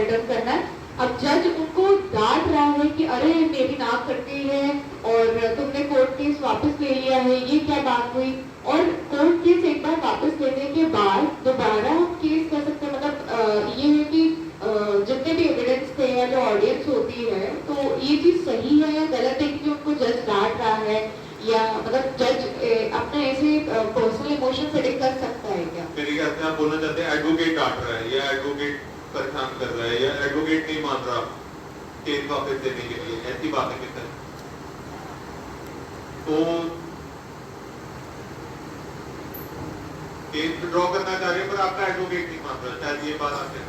Return करना है। अब जज उनको डांट रहा है कि अरे मेरी नाक कट गई है और तुमने कोर्ट केस वापस ले लिया है, ये क्या बात हुई। और कोर्ट केस एक बार वापस लेने के बाद दोबारा हम केस कर सकते हैं। मतलब ये है कि जितने भी एविडेंस थे या जो ऑडियंस होती है, तो ये चीज सही है या गलत है कि उनको जज डांट रहा है, या मतलब जज अपने ऐसे पर्सनल इमोशन सेटिंग कर सकता है क्या? मेरे ख्याल से आप बोलना चाहते हैं एडवोकेट डांट रहा है या एडवोकेट परेशान कर रहा है या एडवोकेट नहीं मान रहा केस वापस देने के लिए, ऐसी बात है कितना। तो केस विड्रॉ करना चाह रहे हैं पर आपका एडवोकेट नहीं मान रहा, शायद ये बात आपने।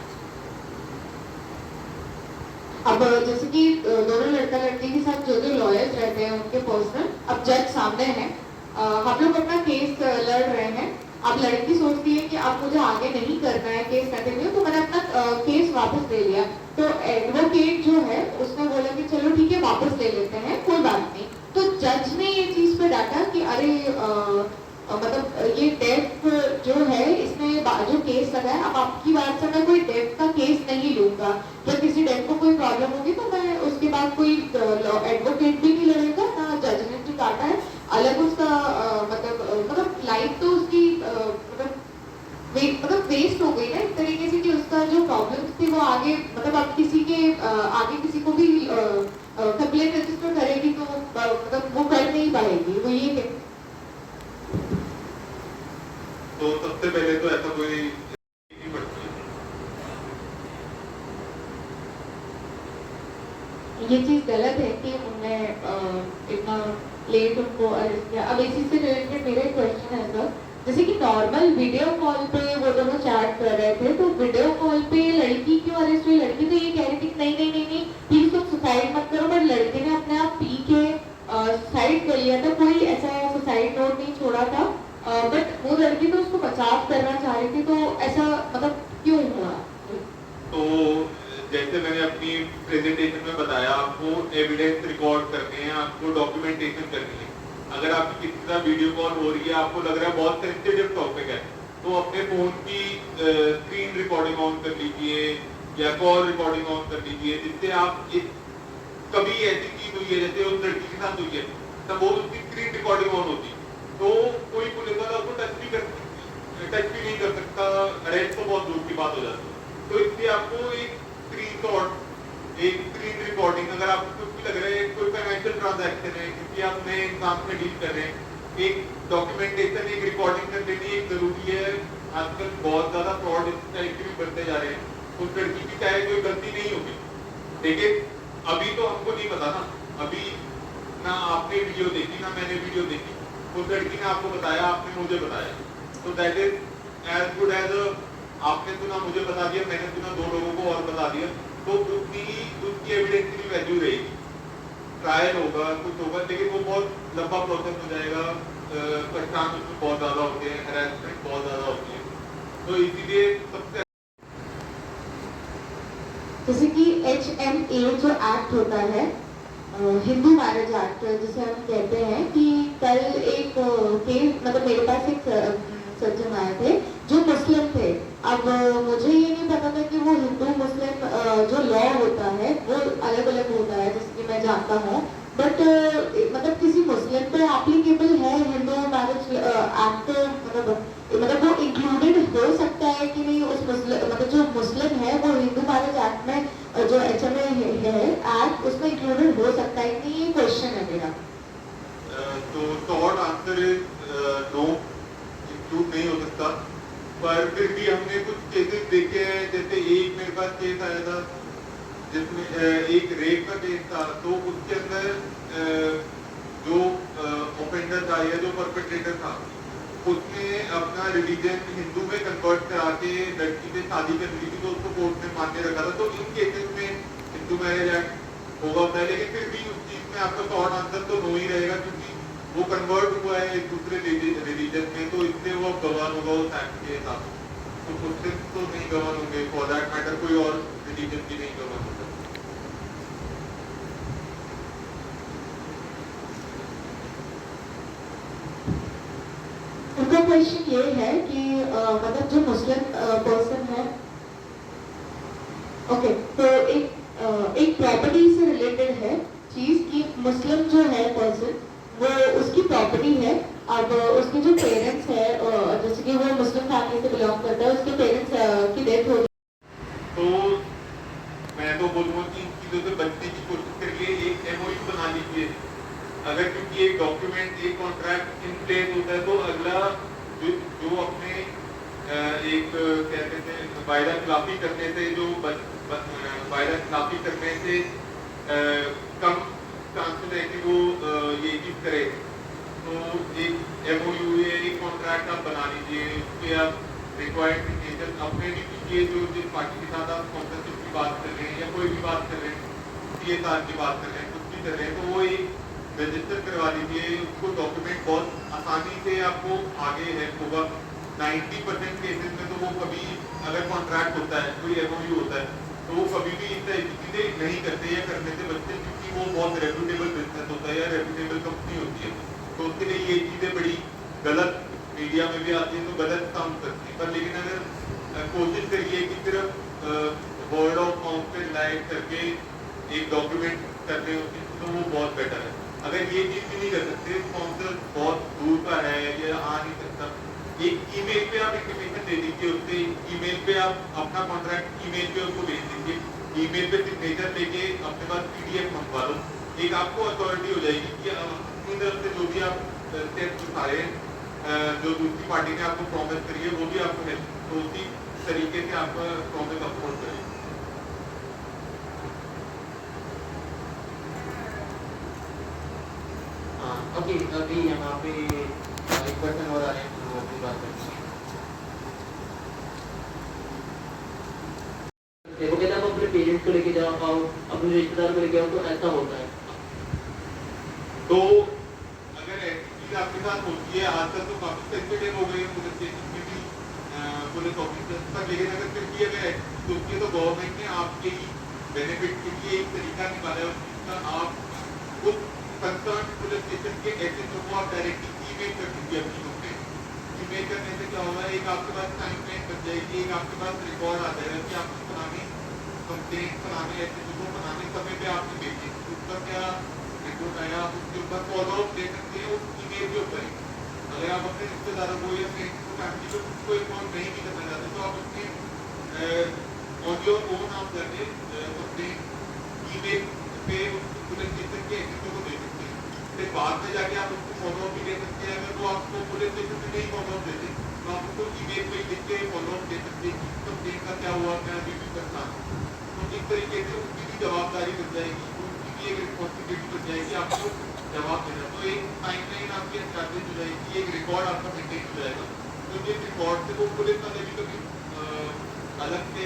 अब जैसे कि दोनों लड़का लड़की के साथ जो जो लॉयर्स रहते हैं उनके पर्सनल, अब जज सामने है, हम लोग अपना केस लड़ रहे हैं। अब लड़की सोचती है कि अब मुझे आगे नहीं करना है केस कंटिन्यू, तो मैंने अपना केस वापस ले लिया। तो एडवोकेट जो है उसने बोला कि चलो ठीक है वापस ले लेते हैं, कोई बात नहीं। तो जज ने ये चीज पे डाटा कि अरे मतलब ये डेथ जो है इसमें जो केस लगा है, अब आपकी बात से मैं कोई डेथ का केस नहीं लूंगा, या किसी डेथ को कोई प्रॉब्लम होगी तो मैं उसके बाद कोई एडवोकेट भी नहीं लड़ेगा ना, जज ने जो काटा है अलग उसका मतलब लाइफ तो उसकी मतलब वेस्ट हो गई ना एक तरीके से, कि उसका जो प्रॉब्लम्स थे वो आगे मतलब अब किसी के आगे किसी को भी कंप्लेंट रजिस्टर करेगी तो मतलब वो कर नहीं पाएगी, वो ये कहते। तो सबसे पहले तो ऐसा कोई नहीं बढ़ती है। ये चीज गलत है कि उन्होंने इतना लेट उनको अरेस्ट किया। अब इसी से रिलेटेड मेरा एक क्वेश्चन है सर, जैसे कि नॉर्मल वीडियो कॉल पे वो दोनों चैट कर रहे थे, तो वीडियो कॉल पे लड़की क्यों अरेस्ट हुई? लड़की तो ये कह रही थी कि नहीं नहीं नहीं नहीं प्लीज तुम सुसाइड मत करो, बट लड़के ने अपने आप पी के सुसाइड कर लिया था, कोई ऐसा सुसाइड नोट नहीं छोड़ा था, बट वो लड़की तो उसको बचाव करना चाह रही थी, तो ऐसा मतलब क्यों हुआ? तो जैसे मैंने अपनी प्रेजेंटेशन में बताया, आपको एविडेंस रिकॉर्ड करने हैं, आपको डॉक्यूमेंटेशन करनी है। अगर आपकी किसी तरह वीडियो कॉल हो रही है, आपको लग रहा है बहुत सेंसिटिव टॉपिक है, तो अपने फोन की स्क्रीन रिकॉर्डिंग ऑन कर लीजिए या कॉल रिकॉर्डिंग ऑन कर लीजिए, जिससे आप कभी ऐसी चीज हुई है जैसे उस लड़की के साथ हुई है, तब वो उसकी स्क्रीन रिकॉर्डिंग ऑन होती, तो कोई पुलिस वाला उसको टच भी नहीं कर सकता, अरेस्ट तो बहुत दूर की बात हो जाती है। तो इसलिए आपको एक स्क्रीनशॉट, एक स्क्रीन रिकॉर्डिंग, अगर आपको कुछ भी लग रहा है, कोई फाइनेंशियल ट्रांजैक्शन है, किसी आप नए इंसान से डील कर रहे हैं, एक डॉक्यूमेंटेशन, एक रिकॉर्डिंग कर लेनी एक जरूरी है। आजकल बहुत ज्यादा फ्रॉड इस टाइप के भी बढ़ते जा रहे हैं। उस लड़की की चाहे कोई गलती नहीं होगी, लेकिन अभी तो हमको नहीं पता ना, अभी ना आपने वीडियो देखी ना मैंने वीडियो देखी, उस लड़की ने आपको बताया, आपने मुझे बताया, तो that is as good as आपने सुना मुझे बता दिया, मैंने सुना दो लोगों को और बता दिया, तो उतनी ही उसकी एविडेंस की वैल्यू रहेगी। ट्रायल होगा, कुछ होगा, लेकिन वो बहुत लंबा प्रोसेस हो जाएगा, परेशान उसमें बहुत ज्यादा होते हैं, हैरेसमेंट बहुत ज्यादा होती है, तो इसीलिए सबसे जैसे कि HMA जो एक्ट होता है, हिंदू मैरिज एक्ट जिसे हम कहते हैं, कि कल एक केस मतलब मेरे पास एक सज्जन आए थे जो मुस्लिम थे। अब मुझे ये नहीं पता था कि वो हिंदू मुस्लिम जो लॉ होता है वो अलग अलग होता है, जैसे कि मैं जानता हूँ, बट मतलब किसी मुस्लिम पे एप्लीकेबल है हिंदू मैरिज एक्ट, मतलब वो इंक्लूडेड हो सकता है कि नहीं उस मुस्लिम, मतलब जो मुस्लिम है वो हिंदू मैरिज एक्ट में जो HMA है एक्ट उसमें इंक्लूडेड हो सकता है कि नहीं, ये क्वेश्चन है मेरा। तो short answer is no, include नहीं हो सकता, पर फिर भी हमने कुछ केसेस देखे हैं। जैसे एक मेरे पास केस आया था जिसमें एक रेप का केस था, तो उसके अंदर जो ऑफेंडर था या जो परपेट्रेटर था उसने अपना रिलीजन हिंदू में कन्वर्ट करा के लड़की से शादी कर ली थी, तो उसको कोर्ट ने मान्य रखा था। तो इन केसेस में हिंदू मैरिज एक्ट होगा होता है, लेकिन फिर भी उस चीज में आपका शॉर्ट आंसर तो नो ही रहेगा, क्योंकि वो कन्वर्ट हुआ है एक दूसरे रिलीजन में, तो इसलिए वो गवान होगा उस एक्ट के हिसाब से। तो मुस्लिम तो नहीं गवान होंगे, फॉर दैट मैटर कोई और रिलीजन की नहीं गवान होगा। उनका क्वेश्चन ये है कि मतलब जो मुस्लिम पर्सन है ओके, तो एक प्रॉपर्टी से रिलेटेड है चीज कि मुस्लिम जो है पर्सन, वो उसकी प्रॉपर्टी है। अब उसके जो पेरेंट्स है, जैसे कि वो मुस्लिम फैमिली से बिलोंग करता है, उसके पेरेंट्स की डेथ हो गई, तो मैं तो बोलूँगा कि इन चीज़ों से बचने की कोशिश करिए, एक एमओयू बना लीजिए। अगर क्योंकि एक डॉक्यूमेंट, एक कॉन्ट्रैक्ट इन प्लेस होता है तो अगला जो अपने एक क्या कहते हैं वायदा खिलाफी करने से, जो वायदा खिलाफी करने से कम चांसेस है कि वो ये चीज़ करे। तो एक एमओयू या एक कॉन्ट्रैक्ट आप बना लीजिए, उस पर आप रिक्वायर्ड सिग्नेचर अपने भी कीजिए, जो जिस पार्टी के साथ आप स्पॉन्सरशिप की बात कर रहे हैं या कोई भी बात कर रहे हैं, CSR की बात कर रहे हैं, कुछ भी कर रहे हैं, तो वो एक रजिस्टर करवा लीजिए। उसको डॉक्यूमेंट बहुत आसानी से आपको आगे हेल्प होगा। 90% केसेस में तो वो कभी, अगर कॉन्ट्रैक्ट होता है, कोई एमओयू होता है, तो वो कभी भी इस तरह की चीज़ें नहीं करते या करने से बचते, क्योंकि वो बहुत रेप्यूटेबल बिजनेस होता है या रेप्यूटेबल कंपनी होती है। तो उसके लिए ये चीज़ें बड़ी गलत मीडिया में भी आती है, तो गलत साउंड करती है। पर लेकिन अगर कोशिश करिए कि सिर्फ वर्ड ऑफ माउथ पे लाइक करके एक डॉक्यूमेंट करने होती, तो वो बहुत बेटर है। अगर ये चीज़ भी नहीं कर सकते, स्पॉन्सर बहुत दूर का है, ये आ नहीं सकता, एक ईमेल पे आप इंटीमेशन दे दीजिए उससे, ईमेल पे आप अपना कॉन्ट्रैक्ट ईमेल पे उसको भेज दीजिए, ईमेल पे सिग्नेचर लेके अपने पास PDF मंगवा लो। एक आपको अथॉरिटी हो जाएगी कि अपनी तरफ से जो भी आप स्टेप्स उठा रहे हैं, जो दूसरी पार्टी ने आपको प्रॉमिस करी है, वो भी आपको है, तो उसी तरीके से आपका प्रॉमिस अपहोल्ड करें। हाँ, ओके, अभी यहाँ पे एक क्वेश्चन और आ रहे हैं, तो अपनी बात करते हैं। देखो, कहते आप अपने पेरेंट्स को लेके जाओ, अपने रिश्तेदार को लेके आओ, तो ऐसा होता है। तो अगर ऐसी चीज आपके साथ होती है, आजकल तो काफी सेंसिटिव हो गई है पुलिस स्टेशन में भी पुलिस ऑफिसर्स पर, लेकिन अगर फिर भी अगर ऐसी चीज होती है तो गवर्नमेंट ने आपके ही बेनिफिट के लिए एक तरीका निकाला है उस चीज का। आप उस कंसर्न पुलिस स्टेशन के SHO को आप डायरेक्टली ईमेल कर दीजिए अपनी कंप्लेंट। ईमेल करने से क्या होगा, एक आपके पास टाइमलाइन बन जाएगी, एक आपके पास रिकॉर्ड आ जाएगा कि आपने पुरानी कंप्लेंट बनाने, SHO को बनाने समय पे आपने भेजी, उसका क्या रिपोर्ट आया, आप उसके ऊपर फॉलो अप ले सकते हैं उस ईमेल के ऊपर ही। अगर आप अपने रिश्तेदारों को या फ्रेंड्स को, फैमिली को उसको इन्वॉल्व नहीं भी करना चाहते, तो आप अपने ऑन योर ओन आप जाके अपने ईमेल पे पुलिस स्टेशन के SHO को दे सकते हैं। फिर बाद में जाके आप उसको फॉलो अप भी ले सकते हैं। अगर वो आपको पुलिस स्टेशन से नहीं फॉलो अप देते, तो आप उसको ईमेल पे लिख के फॉलो अप दे सकते हैं कि कंप्लेंट का क्या हुआ, मैं अभी भी करता हूँ। तो इस तरीके से उसकी भी जवाबदारी बन जाएगी, एक रिस्पॉन्सिबिलिटी बन जाएगी आपको जवाब देना। तो एक टाइमलाइन आपकी एस्टैब्लिश हो जाएगी, एक रिकॉर्ड आपका मेंटेन हो जाएगा। तो जिस रिकॉर्ड से वो पुलिस वाले भी कभी अलग से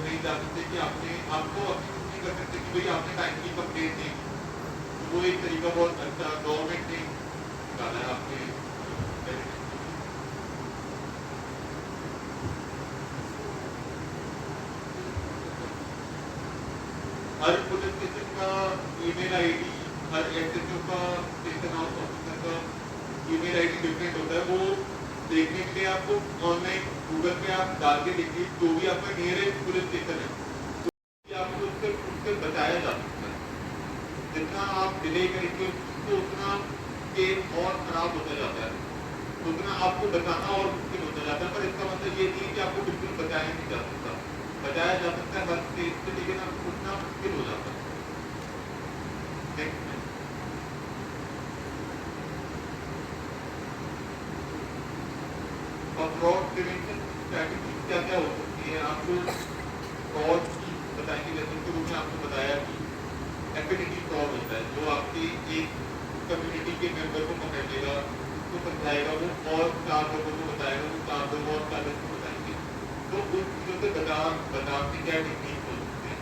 नहीं जा सकते कि आपको अपनी कुछ नहीं कर सकते कि भाई आपने टाइमली कंप्लेंट दी। तो वो एक तरीका बहुत अच्छा गवर्नमेंट ने निकाला है आपके हर पुलिस स्टेशन का ईमेल आईडी, हर SHO का, स्टेशन हाउस ऑफिसर का ईमेल आईडी डिफरेंट होता है। वो देखने के लिए आपको ऑनलाइन गूगल पे आप डाल के देखिए, जो भी आपका नियरेस्ट पुलिस स्टेशन है, तो आपको उससे बचाया जा सकता है। जितना आप डिले करेंगे तो उतना केस और खराब होता जाता है, उतना आपको बचाना और मुश्किल होता जाता है। पर इसका मतलब ये नहीं कि आपको बिल्कुल बचाया नहीं जा सकता, बचाया जा सकता है हर स्टेज से, लेकिन आपको उतना मुश्किल हो जाता है। और फ्रॉड प्रिवेंशन स्ट्रैटेजी क्या क्या हो सकती है, आपको फ्रॉड की बताएंगे। जैसे कि मैंने आपको बताया कि एफिनिटी फ्रॉड होता है, जो आपकी एक कम्युनिटी के मेंबर को पकड़ लेगा, उसको समझाएगा, वो और 4 लोगों को बताएगा, वो 4 लोग और 4 लोगों को बताएंगे। तो उन चीज़ों से बचाव की क्या टेक्निक हो सकते हैं।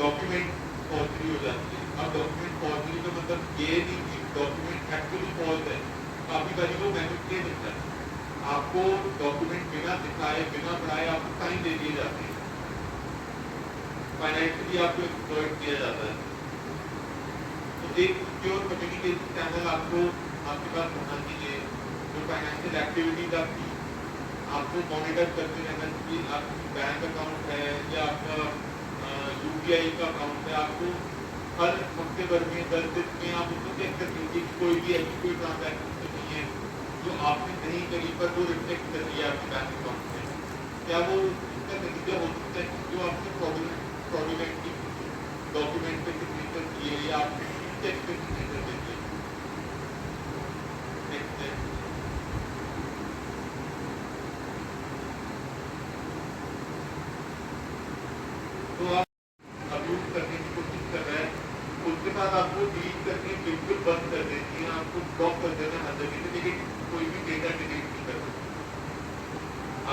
डॉक्यूमेंट फॉर्जरी हो जाती है। अब डॉक्यूमेंट फॉर्जरी का मतलब ये नहीं कि डॉक्यूमेंट एक्चुअली फॉल्स है, काफ़ी बारी वो मैनिपुलेट होता है। आपको डॉक्यूमेंट बिना दिखाए, बिना पढ़ाए आपको साइन दे दिए जाते हैं, फाइनेंशियली आपको एक्सप्लॉइट किया जाता है। तो एक सिक्योर कम्युनिकेशन चैनल आपको आपके पास होना चाहिए, जो फाइनेंशियल एक्टिविटीज आपकी आपको मॉनिटर करते रहना चाहिए। आपकी बैंक अकाउंट है या आपका UPI का अकाउंट है, आपको हर हफ्ते भर में 10 दिन में आप उसको चेक कर लीजिए कि कोई भी ऐसी कोई ट्रांजैक्शन तो नहीं है जो आपने नहीं करी पर वो रिफ्लेक्ट कर रही है आपके बैंक अकाउंट में। क्या वो इसका नतीजा हो सकता है कि जो आपने फ्रॉडुलेंटली डॉक्यूमेंट पे सिग्नेचर किए या आपने चेक पे सिग्नेचर दे दिए। नेक्स्ट है तो आप अब्यूज करने की कोशिश कर रहे हैं, उसके बाद आपको डिलीट करके बिल्कुल बंद कर देती है, आपको ब्लॉक कर देना हर जगह से, लेकिन कोई भी डेटा डिलीट नहीं कर सकते।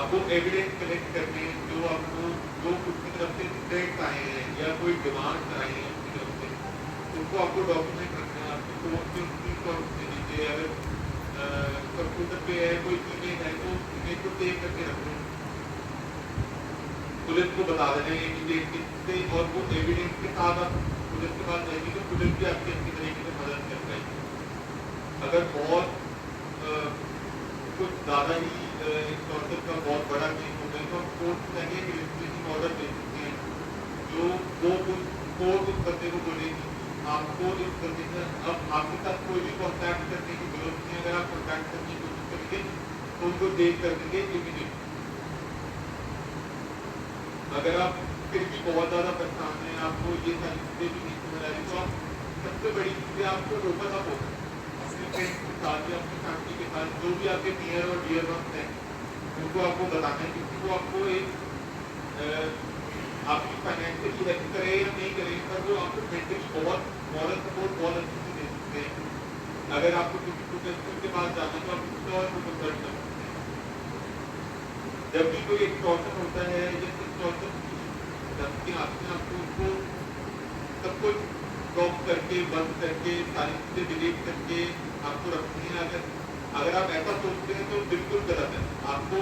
आपको एविडेंस कलेक्ट करने हैं, जो आपको जो उसकी तरफ से थ्रेट्स आए हैं या कोई डिमांड्स आए हैं उसकी तरफ से, उनको आपको डॉक्यूमेंट रखना है। आपको फोन पे स्क्रीनशॉट दे दीजिए, अगर कंप्यूटर पे है कोई ईमेल है तो ईमेल को सेव करके रख लो, पुलिस को बता देना है इमीडिएटली से, और वो एविडेंस के साथ आप पुलिस के पास जाएंगे तो पुलिस भी आपकी अच्छी तरीके से मदद कर पाएगी। अगर बहुत कुछ ज़्यादा ही एक्सटॉर्शन का बहुत बड़ा केस हो गया तो हम कोर्ट से जाएंगे, रजिस्ट्रेशन ऑर्डर दे सकते हैं, जो वो कोर्ट उस बंदे को बोलेगी आपको इस बंदे से अब आपके साथ कोई भी कॉन्टैक्ट करने की जरूरत नहीं है। अगर आप कॉन्टैक्ट करने की कोशिश करेंगे तो उनको देख कर देंगे इमीडिएटली। अगर आप फिर भी बहुत ज़्यादा परेशान हैं, आपको ये सारी चीज़ें भी नहीं समझ आ रही, तो आप सबसे बड़ी चीज़ें आपको ओपन अप होगा अपने फ्रेंड्स के साथ या अपनी फैमिली के साथ, जो भी आपके नियर और डियर वंस हैं उनको आपको बताना है, क्योंकि वो आपको एक आपकी फाइनेंशियली हेल्प करे या नहीं करे, पर वो आपको मेंटली बहुत मॉरल सपोर्ट बहुत अच्छे से दे सकते हैं। अगर आपको किसी प्रोफेशनल के पास जाना है तो आप उससे और कंसल्ट कर सकते हैं। जब भी कोई एक्सटॉर्शन होता है या एक्सटॉर्शन की धमकी आती है, आपको उसको सब कुछ ब्लॉक करके बंद करके सारी चीज़ें डिलीट करके आपको रखनी है। अगर आप ऐसा सोचते हैं तो बिल्कुल गलत है। आपको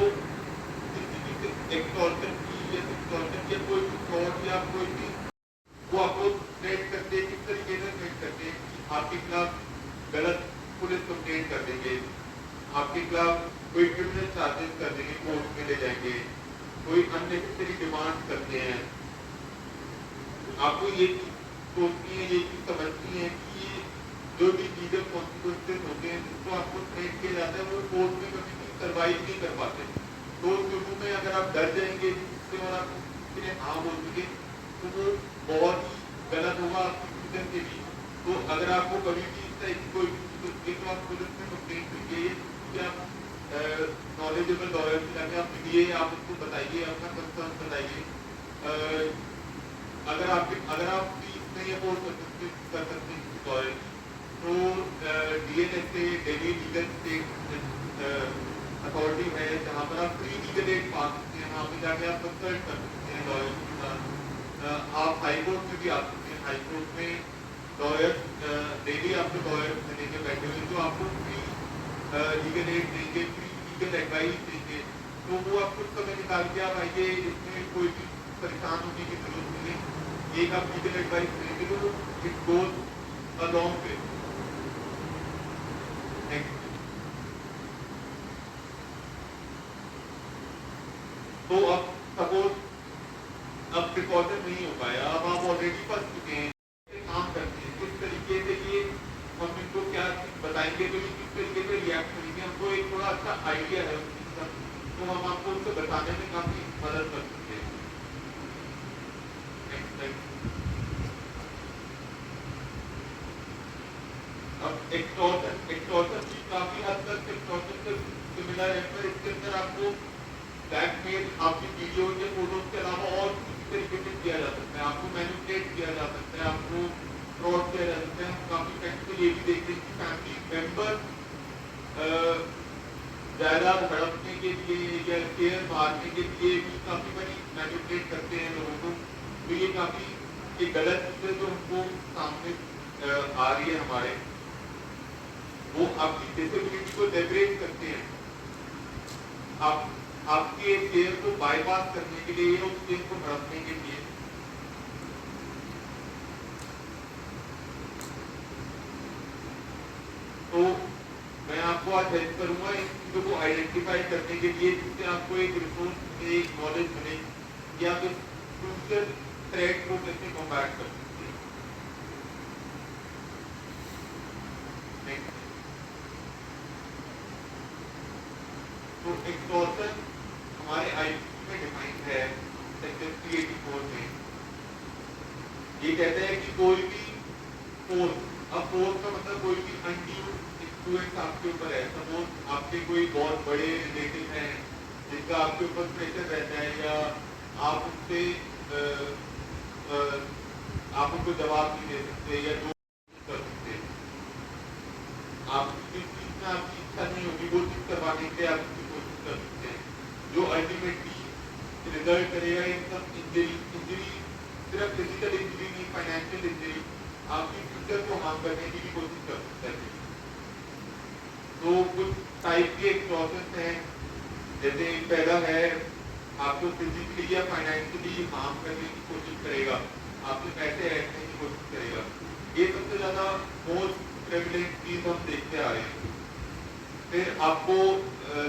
किसी भी एक्सटॉर्शन की या एक्सटॉर्शन या कोई भी फ्रॉड या कोई भी वो आपको थ्रेट करते हैं, किस तरीके से थ्रेट करते हैं कि आपके खिलाफ गलत पुलिस कंप्लेंट कर देंगे, आपके खिलाफ कोई क्रिमिनल चार्जेस कर देंगे, कोर्ट में ले जाएंगे, कोई अननेसेसरी डिमांड करते हैं। आपको ये चीज सोचनी है, ये चीज समझनी है कि जो भी लीगल कॉन्सिक्वेंसेस होते हैं जिसको आपको थ्रेट किया जाता है वो कोर्ट में कभी भी सर्वाइव नहीं कर पाते। तो शुरू में अगर आप डर जाएंगे जिससे और आप किसी ने हाँ बोल सके तो वो बहुत ही गलत होगा आपकी फ्यूचर के लिए। तो अगर आपको कभी भी इस तरह की कोई भी तो आप पुलिस में कंप्लेंट करिए कि आप नॉलेजेबल लॉयर से जाके आप मिलिए, आप उसको बताइए, अपना कंसर्न बताइए। अगर आप भी नहीं अफोर्ड कर सकते लॉयर तो DLSA Delhi legal state authority है जहाँ पर आप फ्री लीगल एड पा सकते हैं, वहाँ पे जाके आप कंसल्ट कर सकते हैं लॉयर के साथ। आप हाई कोर्ट में भी आ सकते हैं, हाई कोर्ट में लॉयर डेली आपको लॉयर लेके बैठे हुए जो आपको फ्री लीगल एड देंगे, फ्री लीगल एडवाइस देंगे। तो वो आप कुछ समय निकाल के आप आइए, इसमें कोई भी परेशान होने की जरूरत नहीं है। एक आप लीगल एडवाइस देंगे तो it goes a long way. तो अब सपोज अब प्रिकॉशन नहीं हो पाया, अब आप ऑलरेडी फंस चुके हैं, काम करते हैं किस तरीके से ये हम इनको क्या बताएंगे तो ये किस तरीके से रिएक्ट करेंगे, हमको एक थोड़ा अच्छा आइडिया है उस चीज का, तो हम आपको उनको बताने में काफी मदद कर सकते हैं। अब एक्सटॉर्शन भी काफी हद तक एक्सटॉर्शन से सिमिलर है, पर इसके अंदर आपको ब्लैकमेल आपकी वीडियो या फोटोज के अलावा और किसी तरीके से किया जा सकता है, आपको मैनिपुलेट किया जा सकता है, आपको फ्रॉड किया जा सकता है। हम काफी प्रैक्टिकल ये भी देखते हैं कि फैमिली मेंबर ज्यादा भड़कने के लिए या शेयर मारने के लिए भी काफी बड़ी मैनिपुलेट करते हैं लोगों को। तो ये काफी एक गलत चीज है जो हमको सामने आ रही है हमारे, वो आपकी डिसेबिलिटी को लेवरेज करते हैं, आपके शेयर को बाईपास करने के लिए या उस शेयर को भड़कने के लिए। तो मैं आपको आज हेल्प करूंगा इन चीजों को आइडेंटिफाई करने के लिए, जिससे आपको एक रिसोर्स, एक नॉलेज मिले कि आप इस फ्यूचर थ्रेट को कैसे कॉम्बैट कर सकते हैं। Next. तो एक्सटॉर्शन हमारे आईपीसी में डिफाइंड है सेक्शन 384 में। ये कहता है कि कोई भी फोर्स, अब फोर्स का मतलब कोई भी अनड्यू इन्फ्लुएंस आपके ऊपर है। सपोज आपके कोई बहुत बड़े रिलेटिव हैं जिनका आपके ऊपर प्रेशर रहता है, या आप उनसे आप उनको जवाब नहीं दे सकते या जो कर सकते, आप जिस चीज में आपकी इच्छा नहीं होगी वो चीज करवाने के लिए आप उसकी कोशिश कर सकते हैं, जो अल्टीमेटली रिजल्ट करेगा इन सब इंजरी सिर्फ फिजिकल इंजरी नहीं, फाइनेंशियल इंजरी, आपकी फ्यूचर को हार्म करने की भी कोशिश कर सकता है। तो कुछ टाइप के एक्सटॉर्शन हैं, जैसे पहला है आपको फिजिकली या फाइनेंशियली हार्म करने की कोशिश करेगा, आपसे पैसे ऐंठने की कोशिश करेगा। ये सबसे ज्यादा मोस्ट प्रेवलेंट चीज हम देखते आ रहे हैं। फिर आपको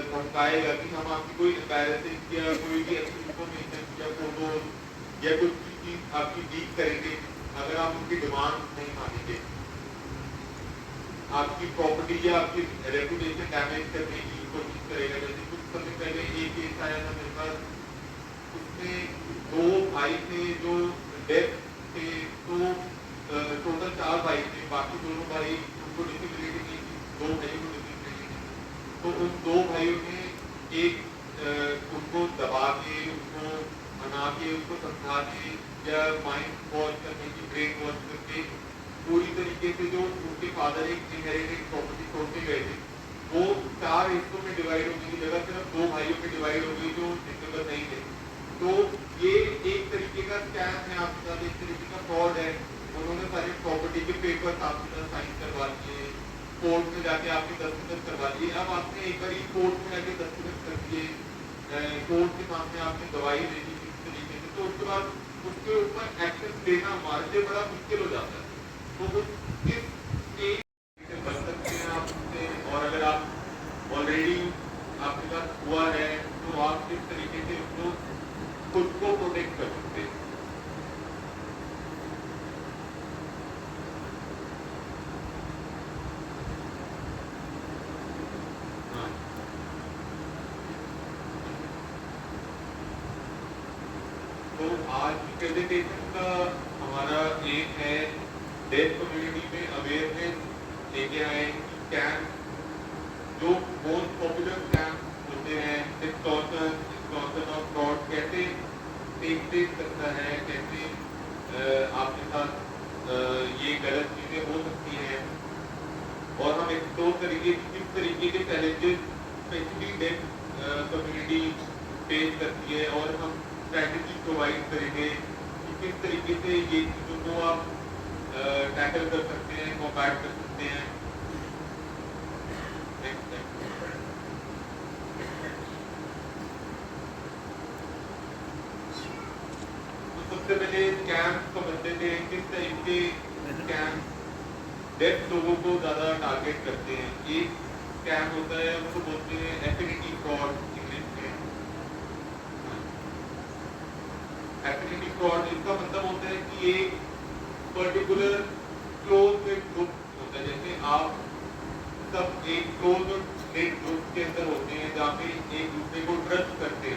धमकाएगा कि हम आपकी कोई एम्बैरेसिंग या कोई भी ऐसी इंफॉर्मेशन या फोटो या कुछ भी चीज आपकी लीक करेंगे अगर आप उनकी डिमांड नहीं मानेंगे। आपकी प्रॉपर्टी या आपकी रेपुटेशन डैमेज करने की कोशिश करेगा। जैसे कुछ समय पहले एक केस आया था मेरे पास, उसमें 2 भाई थे जो डेथ थे, तो टोटल 4 भाई थे, बाकी दोनों भाई उनको डिसेबिलिटी नहीं थी, 2 भाई को डिसेबिलिटी थी। तो उन 2 भाइयों ने एक उनको दबा के, उनको मना के, उनको समझा के या माइंड वॉश करने की, ब्रेन वॉश करके पूरी तरीके से जो उनके फादर एक इनहेरिटेड प्रॉपर्टी छोड़ के गए थे वो 4 हिस्सों में डिवाइड होने की जगह सिर्फ 2 भाइयों में डिवाइड हो गई जो डिसेबल नहीं थे। तो ये एक तरीके का स्कैम है आपके साथ, एक तरीके का फ्रॉड है। उन्होंने सारे प्रॉपर्टी के पेपर्स आपके साथ साइन करवा लिए, कोर्ट में जाके आपके दस्तखत करवा लिए। अब आपने एक बार कोर्ट में जाके दस्तखत कर दिए, कोर्ट के सामने आपने गवाही दे दी किस तरीके से, तो उसके बाद उसके ऊपर एक्शन लेना हमारे लिए बड़ा मुश्किल हो जाता है। तो इस स्टेज से बच सकते हैं आप उससे, और अगर आप ऑलरेडी आपके साथ हुआ है तो आप किस तरीके से उसको खुद को प्रोटेक्ट कर सकते हैं। हाँ, तो आज की प्रेजेंटेशन का हमारा एम है डेफ कम्युनिटी में अवेयरनेस लेके आए कि स्कैम, जो मोस्ट पॉपुलर स्कैम होते हैं, एक्सटॉर्शन और फ्रॉड कैसे टेक प्लेस करता है, कैसे आपके साथ ये गलत चीज़ें हो सकती हैं, और हम एक्सप्लोर करेंगे कि किस तरीके के challenges specially deaf community face करती है, और हम स्ट्रैटेजी प्रोवाइड करेंगे कि किस तरीके से ये चीज़ों को आप टैकल कर सकते हैं, कॉम्बैट कर सकते हैं। तो सबसे पहले स्कैम समझते थे, किस टाइप के स्कैम डेफ लोगों को ज़्यादा टारगेट करते हैं। एक स्कैम होता है उसको बोलते हैं एफिनिटी फ्रॉड इंग्लिश में। एफिनिटी फ्रॉड, इसका मतलब होता है कि एक पर्टिकुलर क्लोज ग्रुप होता है, जैसे आप सब एक क्लोज नेट ग्रुप के अंदर होते हैं जहाँ पे एक दूसरे को ट्रस्ट करते हैं।